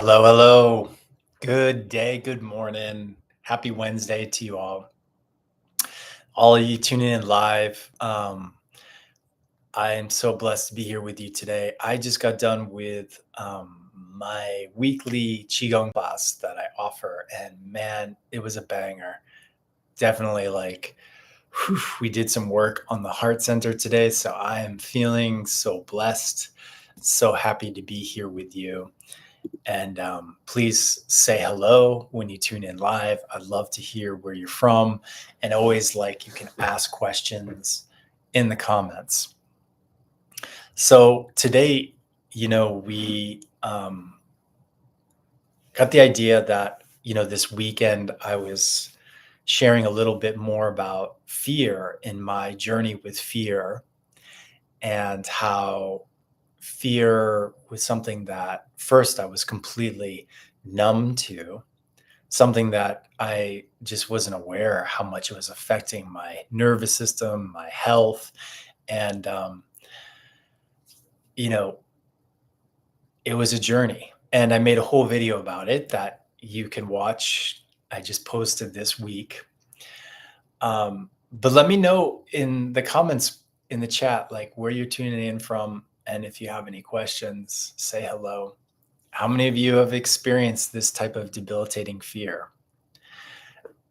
Hello, hello. Good day, good morning. Happy Wednesday to you all. All of you tuning in live. I am so blessed to be here with you today. I just got done with my weekly Qigong class that I offer, and man, it was a banger. Definitely we did some work on the heart center today. So I am feeling so blessed, so happy to be here with you. And please say hello when you tune in live. I'd love to hear where you're from. And always you can ask questions in the comments. So today, we got the idea that, this weekend I was sharing a little bit more about fear in my journey with fear and how fear was something that first I was completely numb to, something that I just wasn't aware how much it was affecting my nervous system, my health. And, you know, it was a journey. And I made a whole video about it that you can watch. I just posted this week. But let me know in the comments in the chat, where you're tuning in from. And if you have any questions, say hello. How many of you have experienced this type of debilitating fear?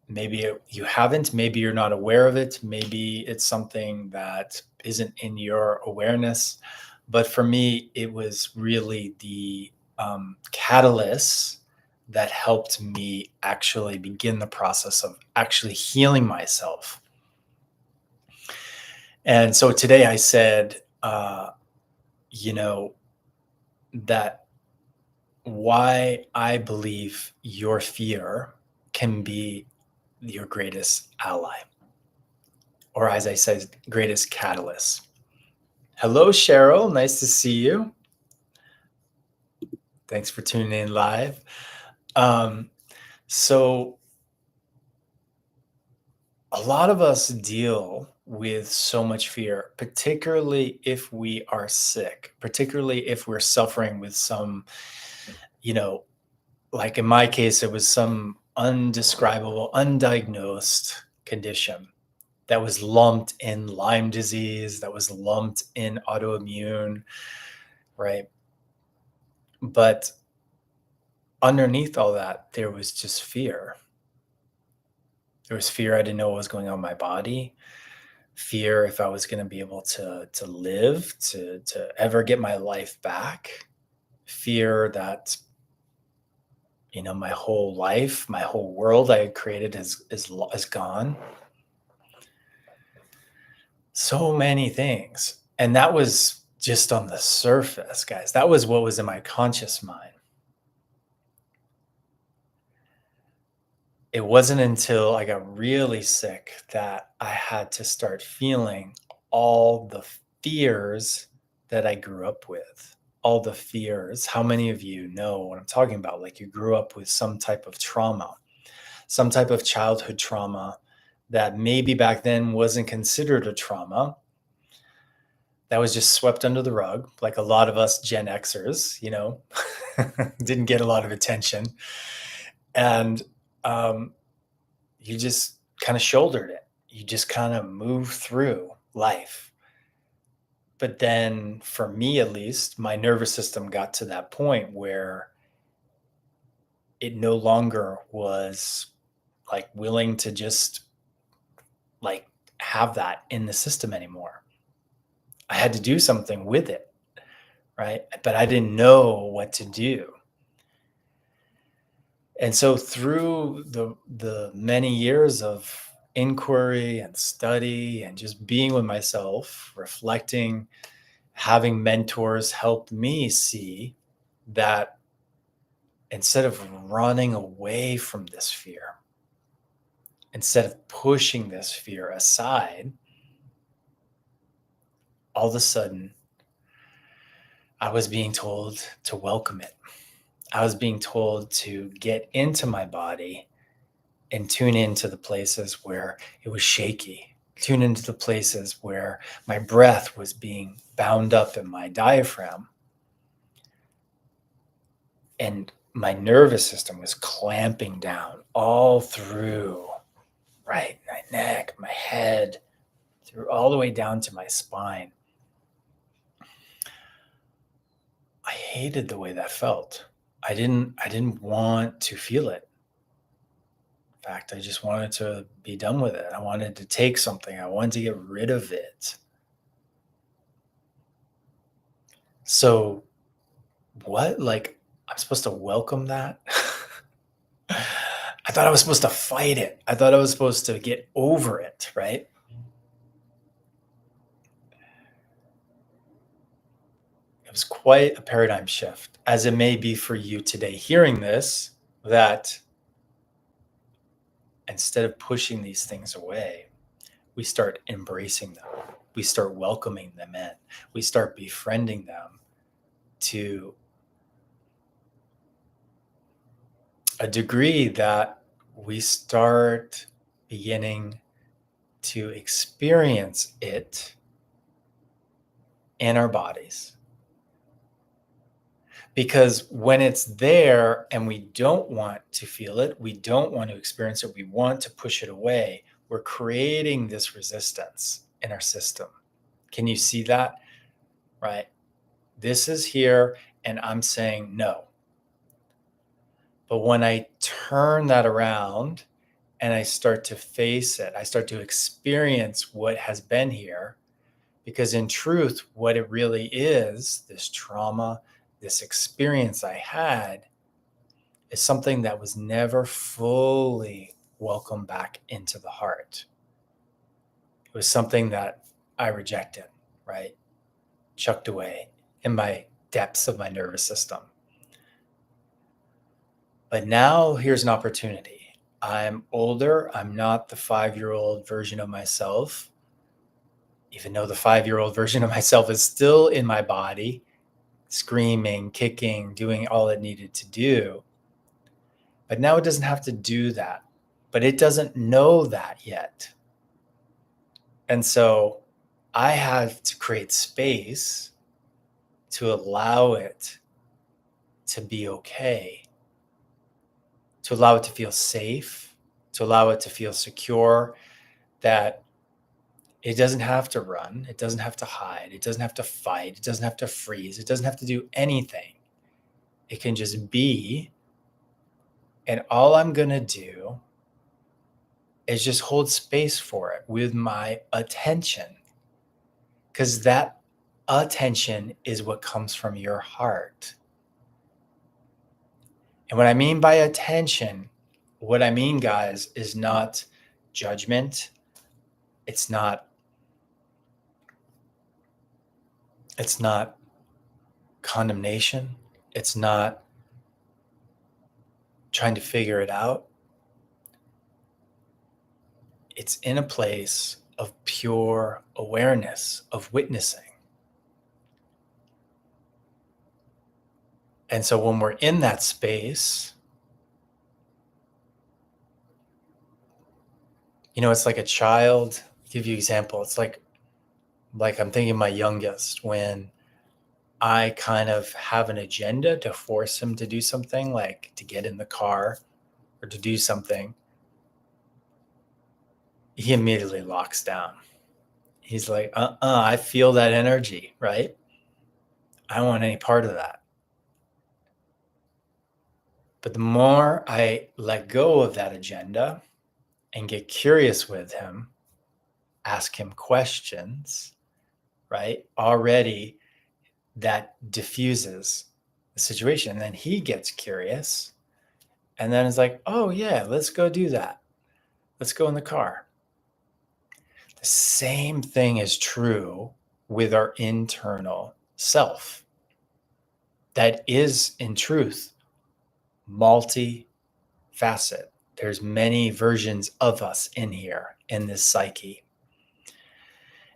Maybe you haven't, maybe you're not aware of it, maybe it's something that isn't in your awareness. But for me, it was really the catalyst that helped me actually begin the process of actually healing myself. And so today I said, that why I believe your fear can be your greatest ally, or as I said, greatest catalyst. Hello, Cheryl. Nice to see you. Thanks for tuning in live. So a lot of us deal with so much fear, particularly if we are sick, particularly if we're suffering with some, like in my case, it was some undescribable, undiagnosed condition that was lumped in Lyme disease, that was lumped in autoimmune, right? But underneath all that, there was just fear. There was fear I didn't know what was going on in my body, fear if I was going to be able to live, to ever get my life back, fear that my whole life, my whole world I had created is gone. So many things. And that was just on the surface, guys. That was what was in my conscious mind. It wasn't until I got really sick that I had to start feeling all the fears that I grew up with. All the fears. How many of you know what I'm talking about? Like you grew up with some type of trauma, some type of childhood trauma that maybe back then wasn't considered a trauma, that was just swept under the rug, like a lot of us Gen Xers, didn't get a lot of attention. And you just kind of shouldered it. You just kind of moved through life. But then, for me at least, my nervous system got to that point where it no longer was willing to just have that in the system anymore. I had to do something with it, right? But I didn't know what to do. And so through the many years of inquiry and study and just being with myself, reflecting, having mentors helped me see that instead of running away from this fear, instead of pushing this fear aside, all of a sudden, I was being told to welcome it. I was being told to get into my body and tune into the places where it was shaky, tune into the places where my breath was being bound up in my diaphragm, and my nervous system was clamping down all through, right, my neck, my head, through all the way down to my spine. I hated the way that felt. I didn't want to feel it. In fact, I just wanted to be done with it. I wanted to take something. I wanted to get rid of it. So what? Like, I'm supposed to welcome that? I thought I was supposed to fight it. I thought I was supposed to get over it, right? It was quite a paradigm shift, as it may be for you today hearing this, that instead of pushing these things away, we start embracing them. We start welcoming them in. We start befriending them to a degree that we start beginning to experience it in our bodies. Because when it's there and we don't want to feel it, we don't want to experience it, we want to push it away, we're creating this resistance in our system. Can you see that? Right? This is here, and I'm saying no. But when I turn that around and I start to face it, I start to experience what has been here, because in truth, what it really is, this trauma, this experience I had, is something that was never fully welcomed back into the heart. It was something that I rejected, right? Chucked away in my depths of my nervous system. But now here's an opportunity. I'm older. I'm not the 5-year-old version of myself, even though the 5-year-old version of myself is still in my body, screaming, kicking, doing all it needed to do. But now it doesn't have to do that. But it doesn't know that yet. And so I have to create space to allow it to be okay, to allow it to feel safe, to allow it to feel secure, that it doesn't have to run, it doesn't have to hide, it doesn't have to fight, it doesn't have to freeze, it doesn't have to do anything. It can just be. And all I'm going to do is just hold space for it with my attention, because that attention is what comes from your heart. And what I mean by attention, what I mean, guys, is not judgment. It's not condemnation. It's not trying to figure it out. It's in a place of pure awareness, of witnessing. And so when we're in that space, it's like a child. I'll give you an example. It's like I'm thinking my youngest, when I kind of have an agenda to force him to do something, like to get in the car or to do something, he immediately locks down. He's like, I feel that energy, right? I don't want any part of that. But the more I let go of that agenda and get curious with him, ask him questions, right? Already that diffuses the situation. And then he gets curious and then it's like, oh yeah, let's go do that. Let's go in the car. The same thing is true with our internal self. That is, in truth, multifaceted. There's many versions of us in here, in this psyche.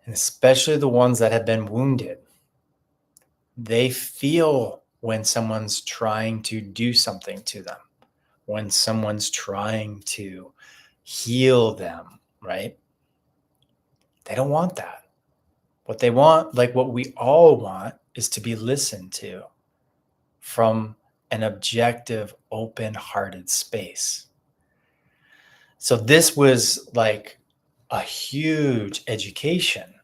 And especially the ones that have been wounded. They feel when someone's trying to do something to them, when someone's trying to heal them, right? They don't want that. What they want, like what we all want, is to be listened to from an objective, open-hearted space. So this was like a huge education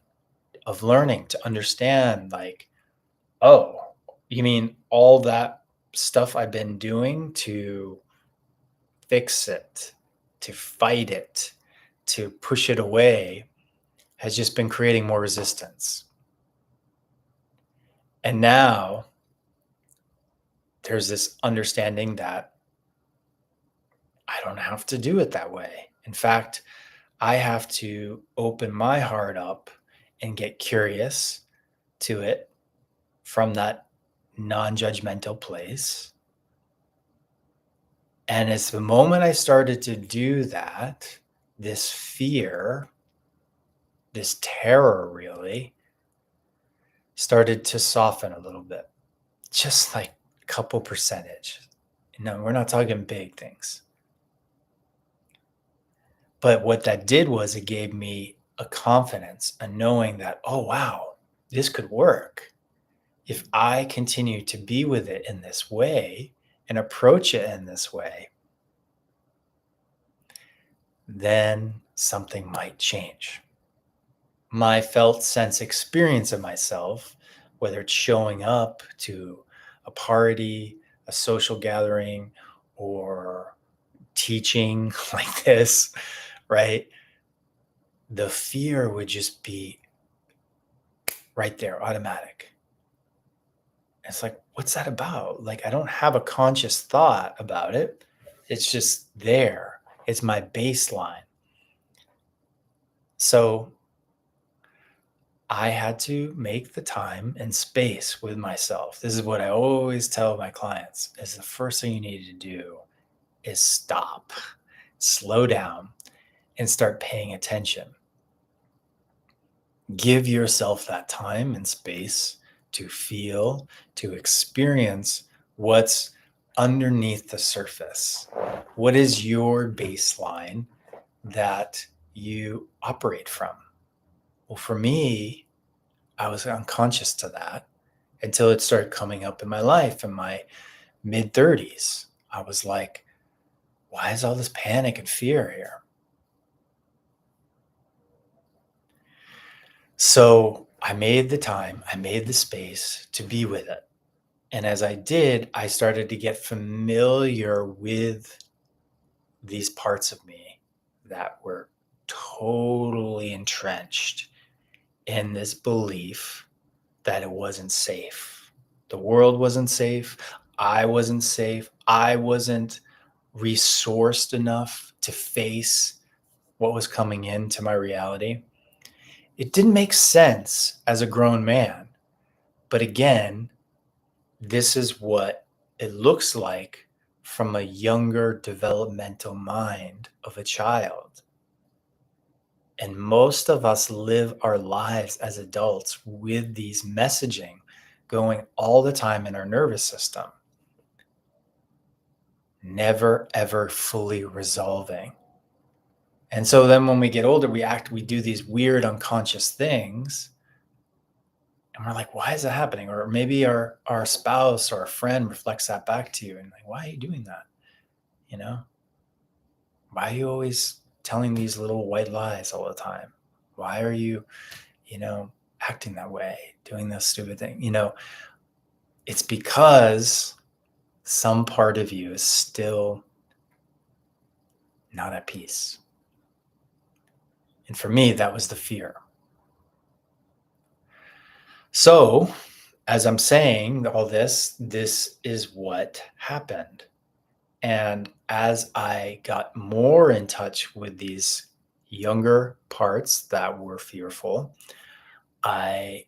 of learning to understand, like, oh, you mean all that stuff I've been doing to fix it, to fight it, to push it away has just been creating more resistance. And now there's this understanding that I don't have to do it that way. In fact, I have to open my heart up and get curious to it from that non judgmental place. And it's the moment I started to do that, this fear, this terror really started to soften a little bit, just like a couple percentage. No, we're not talking big things. But what that did was it gave me a confidence, a knowing that, oh, wow, this could work. If I continue to be with it in this way and approach it in this way, then something might change. My felt sense experience of myself, whether it's showing up to a party, a social gathering, or teaching like this, right? The fear would just be right there, automatic. It's like, what's that about? Like, I don't have a conscious thought about it. It's just there. It's my baseline. So I had to make the time and space with myself. This is what I always tell my clients is the first thing you need to do is stop, slow down, and start paying attention. Give yourself that time and space to feel, to experience what's underneath the surface. What is your baseline that you operate from? Well, for me, I was unconscious to that until it started coming up in my life in my mid 30s. I was like, why is all this panic and fear here? So I made the time, I made the space to be with it. And as I did, I started to get familiar with these parts of me that were totally entrenched in this belief that it wasn't safe. The world wasn't safe. I wasn't safe. I wasn't resourced enough to face what was coming into my reality. It didn't make sense as a grown man. But again, this is what it looks like from a younger developmental mind of a child. And most of us live our lives as adults with these messaging going all the time in our nervous system, never ever fully resolving. And so then when we get older, we do these weird unconscious things. And we're like, why is that happening? Or maybe our spouse or a friend reflects that back to you and like, why are you doing that? You know, why are you always telling these little white lies all the time? Why are you, acting that way, doing this stupid thing? It's because some part of you is still not at peace. And for me, that was the fear. So, as I'm saying all this is what happened. And as I got more in touch with these younger parts that were fearful, I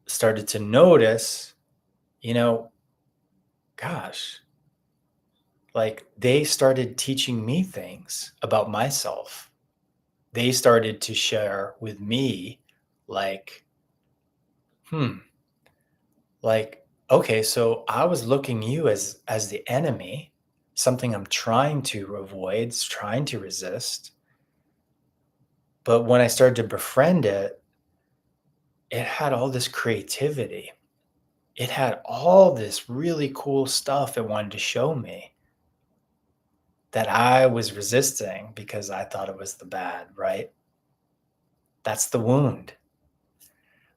started to notice, gosh, like they started teaching me things about myself. They started to share with me, like, like, okay, so I was looking you as the enemy, something I'm trying to avoid, trying to resist. But when I started to befriend it, it had all this creativity. it had all this really cool stuff it wanted to show me that I was resisting because I thought it was the bad, right? That's the wound.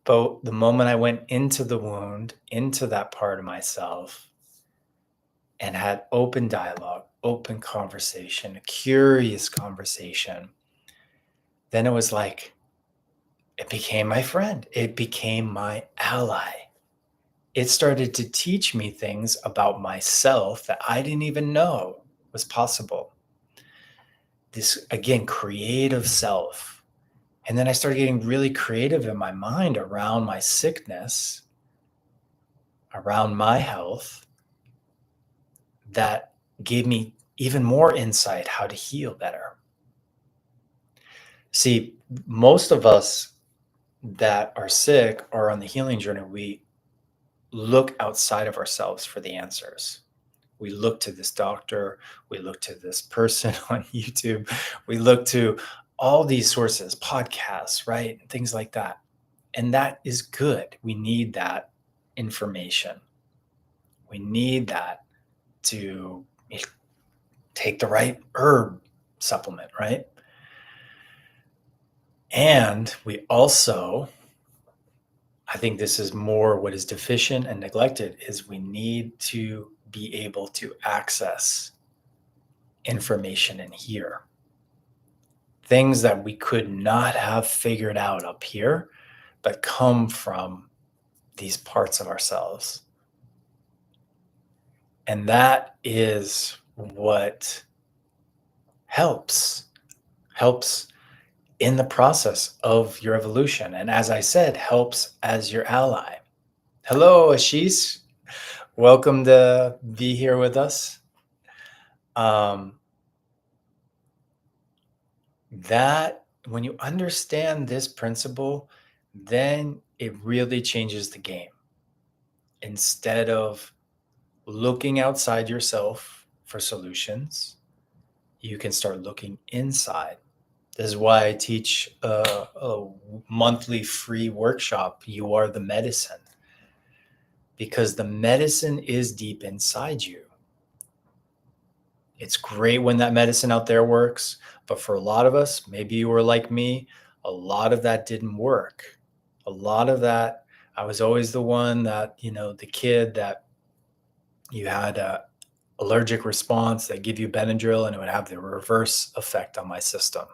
But the moment I went into the wound, into that part of myself, and had open dialogue, open conversation, a curious conversation, then it was like, it became my friend. It became my ally. It started to teach me things about myself that I didn't even know was possible. This, again, creative self. And then I started getting really creative in my mind around my sickness, around my health, that gave me even more insight how to heal better. See, most of us that are sick or on the healing journey, we look outside of ourselves for the answers. We look to this doctor, we look to this person on YouTube, we look to all these sources, podcasts, right? Things like that. And that is good. We need that information. We need that to take the right herb supplement, right? And we also, I think this is more what is deficient and neglected, is we need to be able to access information in here. Things that we could not have figured out up here, but come from these parts of ourselves. And that is what helps in the process of your evolution. And as I said, helps as your ally. Hello, Ashish. Welcome to be here with us. That when you understand this principle, then it really changes the game. Instead of looking outside yourself for solutions, you can start looking inside. This is why I teach a monthly free workshop, You Are the Medicine, because the medicine is deep inside you. It's great when that medicine out there works, but for a lot of us, maybe you were like me, a lot of that didn't work. A lot of that, I was always the one that, the kid that you had a allergic response, they give you Benadryl and it would have the reverse effect on my system.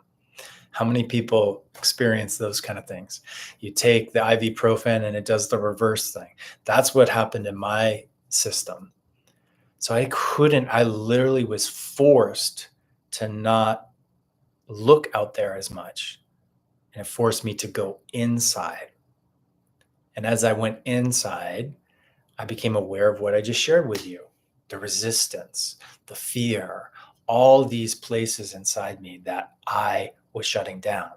How many people experience those kind of things? You take the ibuprofen and it does the reverse thing. That's what happened in my system. So I literally was forced to not look out there as much. And it forced me to go inside. And as I went inside, I became aware of what I just shared with you, the resistance, the fear, all these places inside me that I was shutting down.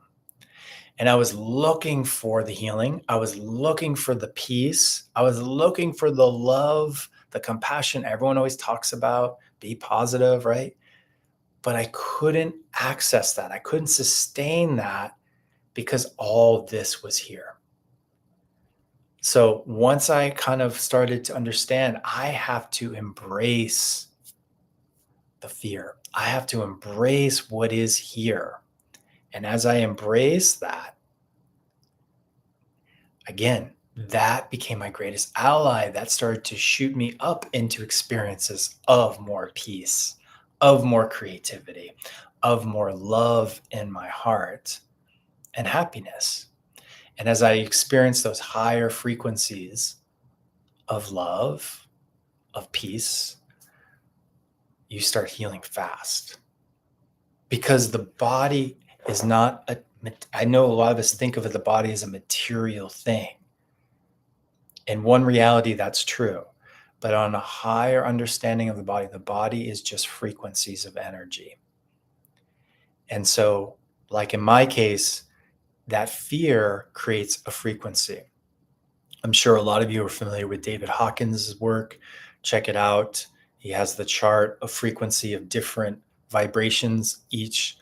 And I was looking for the healing. I was looking for the peace. I was looking for the love, the compassion everyone always talks about, be positive, right? But I couldn't access that. I couldn't sustain that because all this was here. So once I kind of started to understand, I have to embrace the fear. I have to embrace what is here. And as I embrace that, again, that became my greatest ally. That started to shoot me up into experiences of more peace, of more creativity, of more love in my heart and happiness. And as I experienced those higher frequencies of love, of peace, you start healing fast. Because the body is not I know a lot of us think of the body as a material thing. In one reality, that's true. But on a higher understanding of the body is just frequencies of energy. And so, like in my case, that fear creates a frequency. I'm sure a lot of you are familiar with David Hawkins' work. Check it out. He has the chart of frequency of different vibrations. Each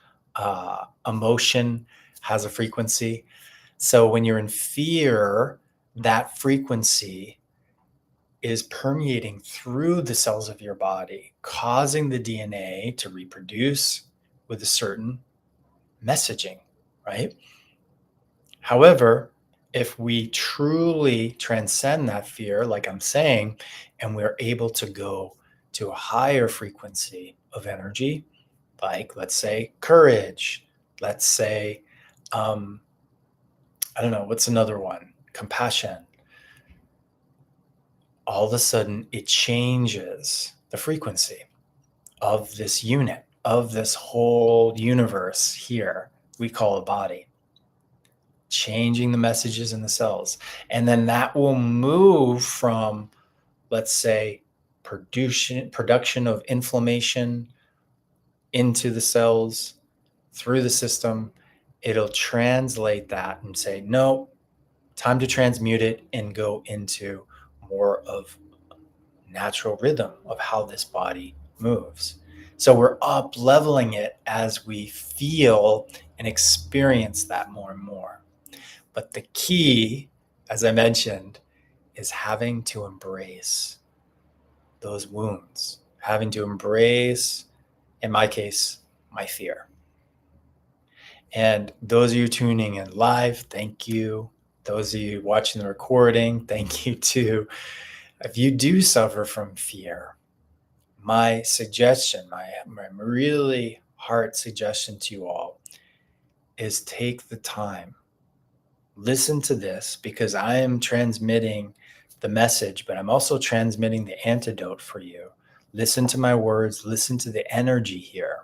emotion has a frequency. So when you're in fear, that frequency is permeating through the cells of your body, causing the DNA to reproduce with a certain messaging, right? However, if we truly transcend that fear, like I'm saying, and we're able to go to a higher frequency of energy, like let's say courage, let's say, um, I don't know, what's another one? Compassion. All of a sudden, it changes the frequency of this unit, of this whole universe here we call a body, changing the messages in the cells. And then that will move from, let's say, production of inflammation into the cells through the system. It'll translate that and say, no, time to transmute it and go into more of natural rhythm of how this body moves. So we're up leveling it as we feel and experience that more and more. But the key, as I mentioned, is having to embrace those wounds, having to embrace, in my case, my fear. And those of you tuning in live, thank you. Those of you watching the recording, thank you too. If you do suffer from fear, my suggestion, my really heart suggestion to you all is take the time. Listen to this because I am transmitting the message, but I'm also transmitting the antidote for you. Listen to my words, listen to the energy here.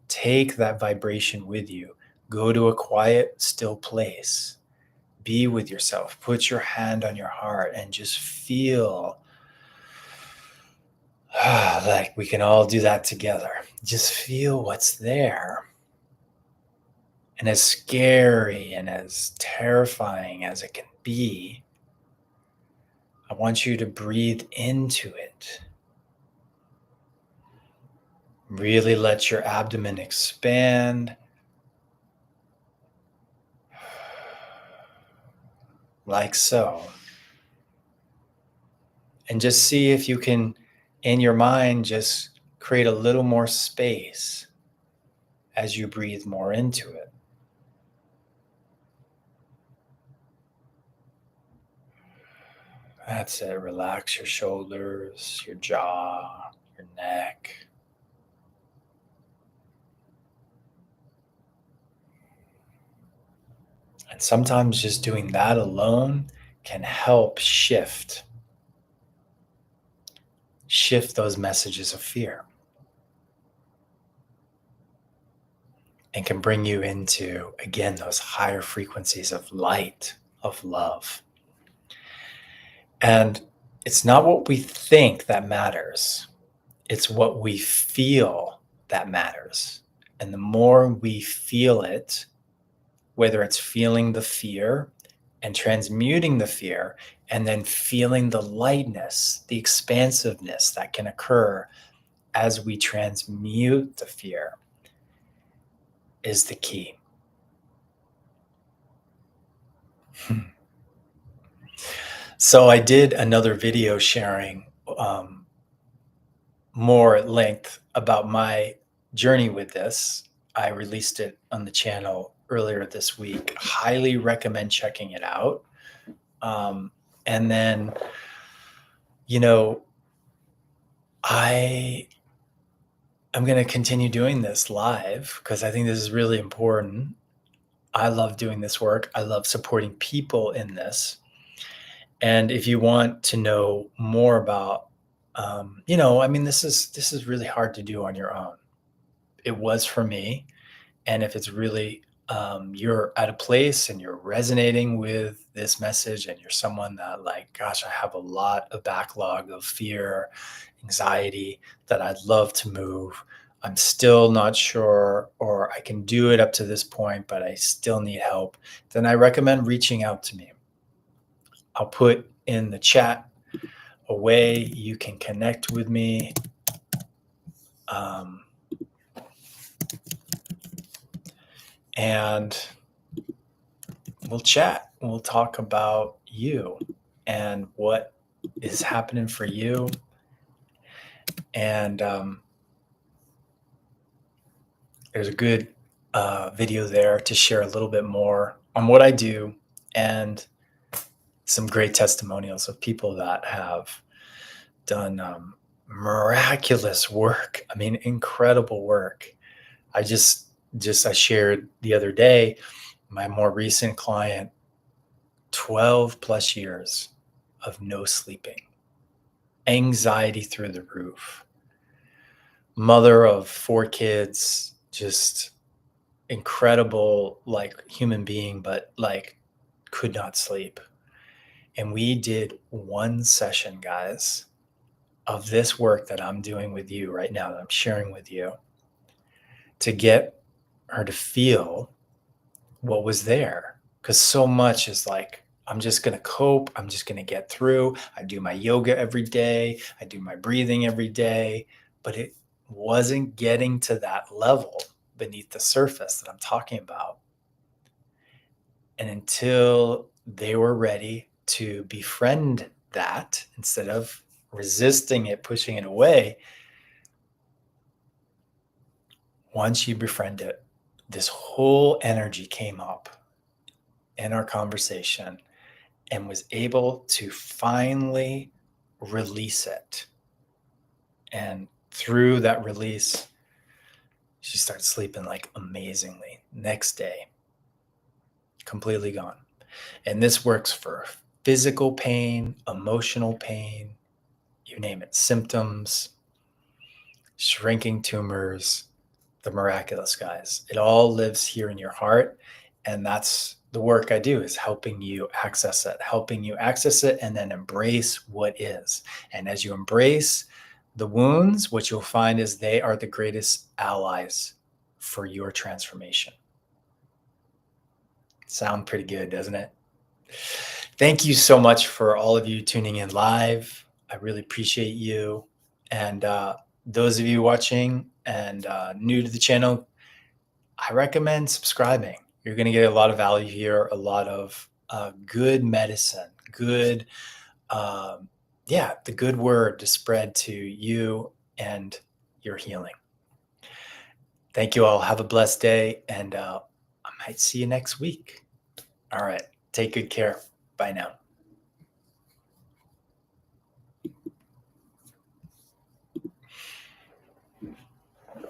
Take that vibration with you. Go to a quiet, still place. Be with yourself. Put your hand on your heart and just feel like we can all do that together. Just feel what's there. And as scary and as terrifying as it can be, I want you to breathe into it. Really let your abdomen expand. Like so. And just see if you can, in your mind, just create a little more space as you breathe more into it. That's it. Relax your shoulders, your jaw, your neck. And sometimes just doing that alone can help shift those messages of fear and can bring you into, again, those higher frequencies of light, of love. And it's not what we think that matters. It's what we feel that matters. And the more we feel it, whether it's feeling the fear and transmuting the fear, and then feeling the lightness, the expansiveness that can occur as we transmute the fear, is the key. So I did another video sharing more at length about my journey with this. I released it on the channel earlier this week. Highly recommend checking it out. And then, I'm going to continue doing this live because I think this is really important. I love doing this work. I love supporting people in this. And if you want to know more about, this is really hard to do on your own. It was for me. And if it's really, you're at a place and you're resonating with this message and you're someone that like, gosh, I have a lot of backlog of fear, anxiety that I'd love to move. I'm still not sure, or I can do it up to this point, but I still need help. Then I recommend reaching out to me. I'll put in the chat a way you can connect with me. And we'll chat. We'll talk about you and what is happening for you. And there's a good video there to share a little bit more on what I do and some great testimonials of people that have done miraculous work. I mean, incredible work. I shared the other day my more recent client, 12 plus years of no sleeping, anxiety through the roof, mother of 4 kids, just incredible, like human being, but like could not sleep. And we did one session, guys, of this work that I'm doing with you right now, that I'm sharing with you, to get her to feel what was there. Because so much is like, I'm just going to cope. I'm just going to get through. I do my yoga every day. I do my breathing every day. But it wasn't getting to that level beneath the surface that I'm talking about. And until they were ready to befriend that instead of resisting it, pushing it away, once you befriend it, this whole energy came up in our conversation and was able to finally release it. And through that release, she started sleeping like amazingly. Next day, completely gone. And this works for physical pain, emotional pain, you name it, symptoms, shrinking tumors, the miraculous, guys. It all lives here in your heart. And that's the work I do, is helping you access it and then embrace what is. And as you embrace the wounds, what you'll find is they are the greatest allies for your transformation. Sound pretty good, doesn't it? Thank you so much for all of you tuning in live. I really appreciate you. And those of you watching and new to the channel, I recommend subscribing. You're going to get a lot of value here, a lot of good medicine, the good word to spread to you and your healing. Thank you all. Have a blessed day, and I might see you next week. All right. Take good care. Bye now.